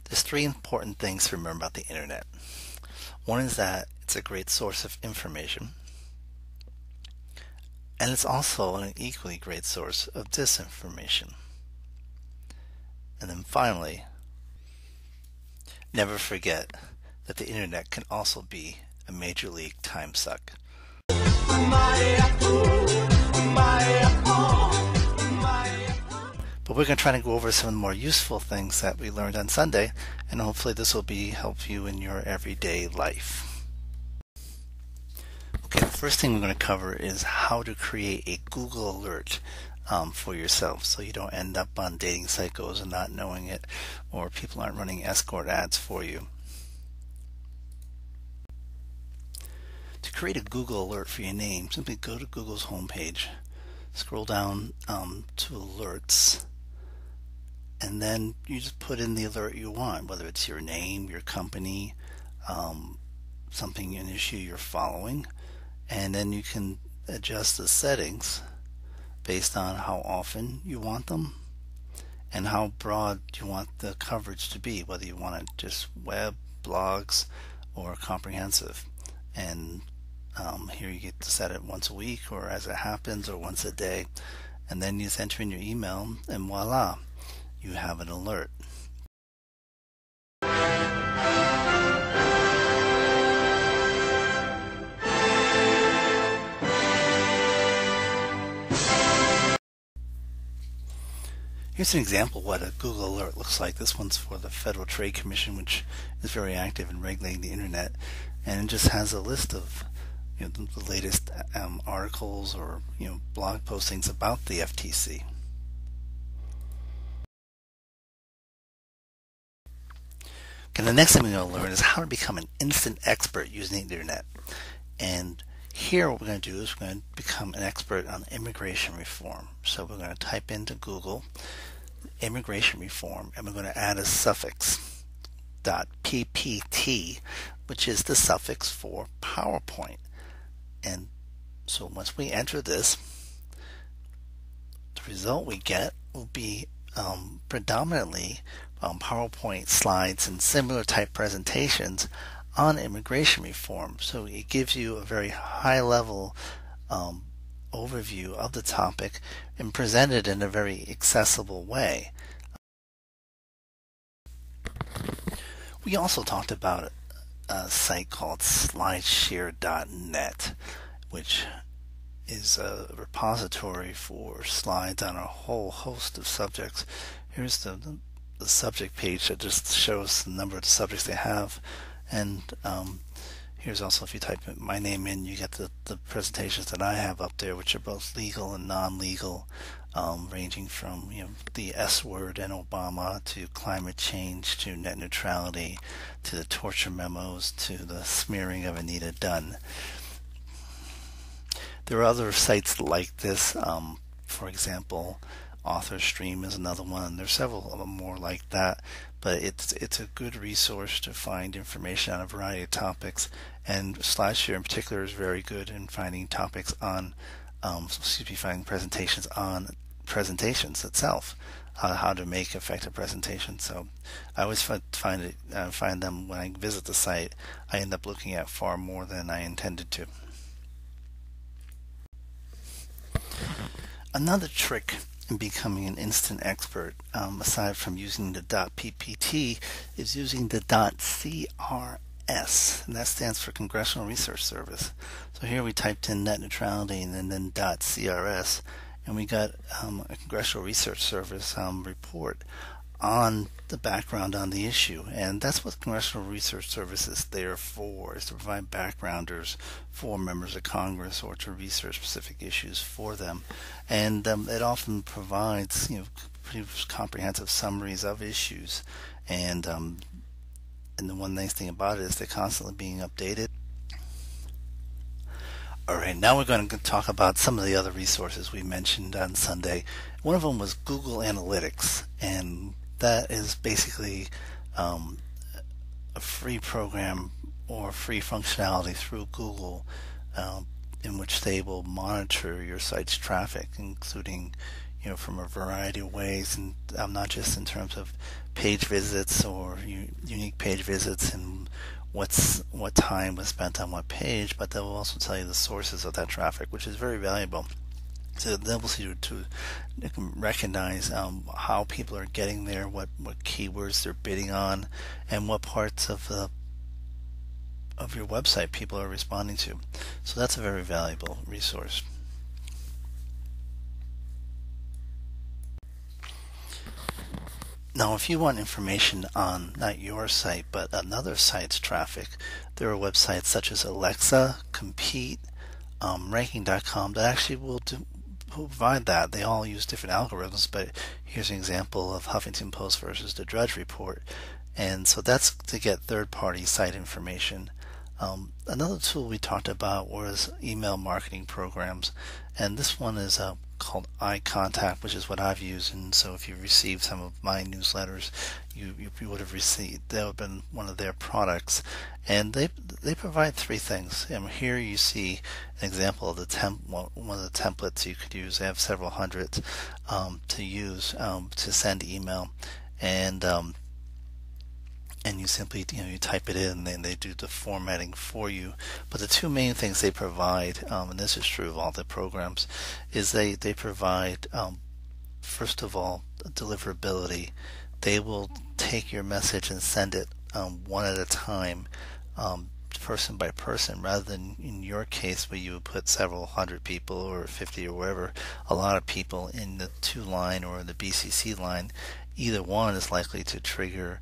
There's three important things to remember about the internet. One is that it's a great source of information, and it's also an equally great source of disinformation. And then finally, never forget that the internet can also be a major league time suck. But we're going to try to go over some of the more useful things that we learned on Sunday, and hopefully this will help you in your everyday life. Okay, the first thing we're going to cover is how to create a Google alert for yourself, so you don't end up on dating cycles and not knowing it, or people aren't running escort ads for you. To create a Google alert for your name, simply go to Google's homepage, scroll down to alerts, and then you just put in the alert you want, whether it's your name, your company, something, an issue you're following, and then you can adjust the settings based on how often you want them and how broad you want the coverage to be, whether you want it just web, blogs, or comprehensive. And here you get to set it once a week, or as it happens, or once a day, and then you just enter in your email, and voila, you have an alert. Here's an example of what a Google alert looks like. This one's for the Federal Trade Commission, which is very active in regulating the internet, and it just has a list of the latest articles or blog postings about the FTC. Okay, the next thing we're going to learn is how to become an instant expert using the internet. And here what we're going to do is we're going to become an expert on immigration reform. So we're going to type into Google immigration reform, and we're going to add a suffix .ppt, which is the suffix for PowerPoint. And so once we enter this, the result we get will be predominantly PowerPoint slides and similar type presentations on immigration reform. So it gives you a very high level overview of the topic and presented in a very accessible way. We also talked about a site called slideshare.net, which is a repository for slides on a whole host of subjects. Here's the subject page that just shows the number of the subjects they have, and here's also, if you type my name in, you get the presentations that I have up there, which are both legal and non-legal, ranging from the S word and Obama to climate change to net neutrality to the torture memos to the smearing of Anita Dunn. There are other sites like this. For example, AuthorStream is another one. There's several of them more like that, but it's a good resource to find information on a variety of topics, and SlideShare in particular is very good in finding topics on finding presentations on presentations itself, how to make effective presentations. So I always find them when I visit the site. I end up looking at far more than I intended to. Another trick in becoming an instant expert, aside from using the .ppt, is using the .crs, and that stands for Congressional Research Service. So here we typed in net neutrality and then .crs, and we got a Congressional Research Service report on the background on the issue. And that's what the Congressional Research Service is there for, is to provide backgrounders for members of Congress or to research specific issues for them. And it often provides pretty comprehensive summaries of issues. And the one nice thing about it is they're constantly being updated. Alright, now we're going to talk about some of the other resources we mentioned on Sunday. One of them was Google Analytics, and that is basically a free program or free functionality through Google in which they will monitor your site's traffic, including from a variety of ways, and not just in terms of page visits or unique page visits and what time was spent on what page, but they will also tell you the sources of that traffic, which is very valuable. So it enables you to recognize how people are getting there, what keywords they're bidding on, and what parts of your website people are responding to. So that's a very valuable resource. Now, if you want information on not your site but another site's traffic, there are websites such as Alexa, Compete, Ranking.com that actually will provide that. They all use different algorithms, but here's an example of Huffington Post versus the Drudge Report. And so that's to get third-party site information. Another tool we talked about was email marketing programs, and this one is called iContact, which is what I've used. And so if you received some of my newsletters, you would have received, that would have been one of their products. And they provide three things. And here you see an example of one of the templates you could use. They have several hundred to use to send email, and you simply you type it in, and then they do the formatting for you. But the two main things they provide, and this is true of all the programs, is they provide first of all deliverability. They will take your message and send it one at a time, person by person, rather than in your case where you would put several hundred people or 50 or wherever, a lot of people in the 2 line or the BCC line. Either one is likely to trigger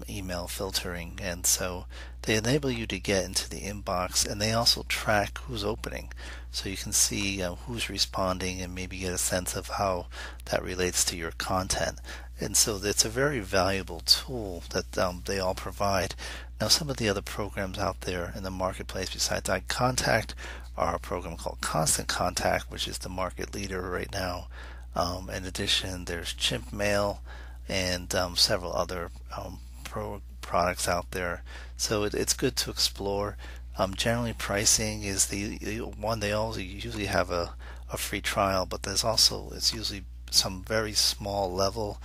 email filtering, and so they enable you to get into the inbox, and they also track who's opening, so you can see who's responding and maybe get a sense of how that relates to your content. And so it's a very valuable tool that they all provide. Now, some of the other programs out there in the marketplace besides iContact are a program called Constant Contact, which is the market leader right now. In addition, there's Chimp Mail and several other products out there. So it's good to explore. Generally, pricing is the one. They usually have a free trial, but it's usually some very small level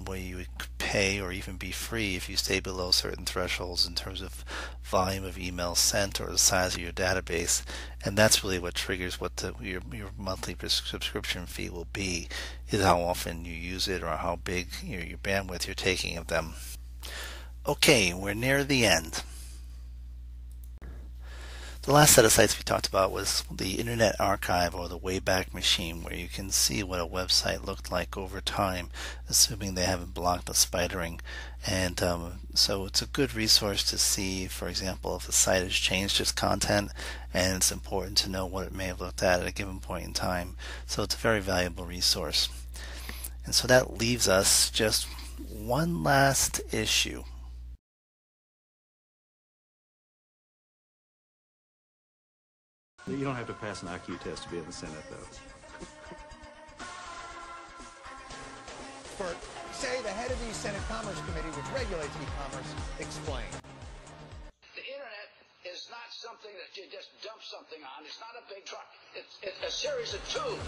where you could pay or even be free if you stay below certain thresholds in terms of volume of emails sent or the size of your database. And that's really what triggers what your monthly subscription fee will be, is how often you use it or how big your bandwidth you're taking of them. Okay, we're near the end. The last set of sites we talked about was the Internet Archive, or the Wayback Machine, where you can see what a website looked like over time, assuming they haven't blocked the spidering. And so it's a good resource to see, for example, if the site has changed its content, and it's important to know what it may have looked at a given point in time. So it's a very valuable resource. And so that leaves us just one last issue. You don't have to pass an IQ test to be in the Senate, though. Say the head of the Senate Commerce Committee, which regulates e-commerce, explain. The internet is not something that you just dump something on. It's not a big truck. It's a series of tubes.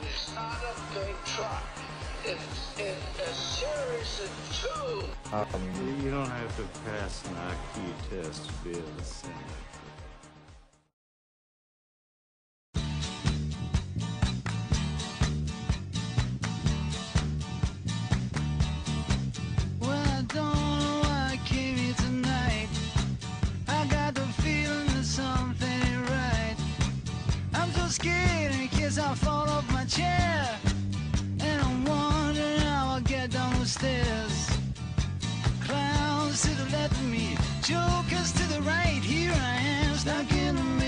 It's not a big truck. It's a series of tubes. You don't have to pass an IQ test to be in the Senate. Well, I don't know why I came here tonight. I got the feeling that something ain't right. I'm so scared in case I fall off my chair, and I'm wondering how I'll get down the stairs. Clowns to the left of me, jokers to the right. Here I am, stuck in the middle.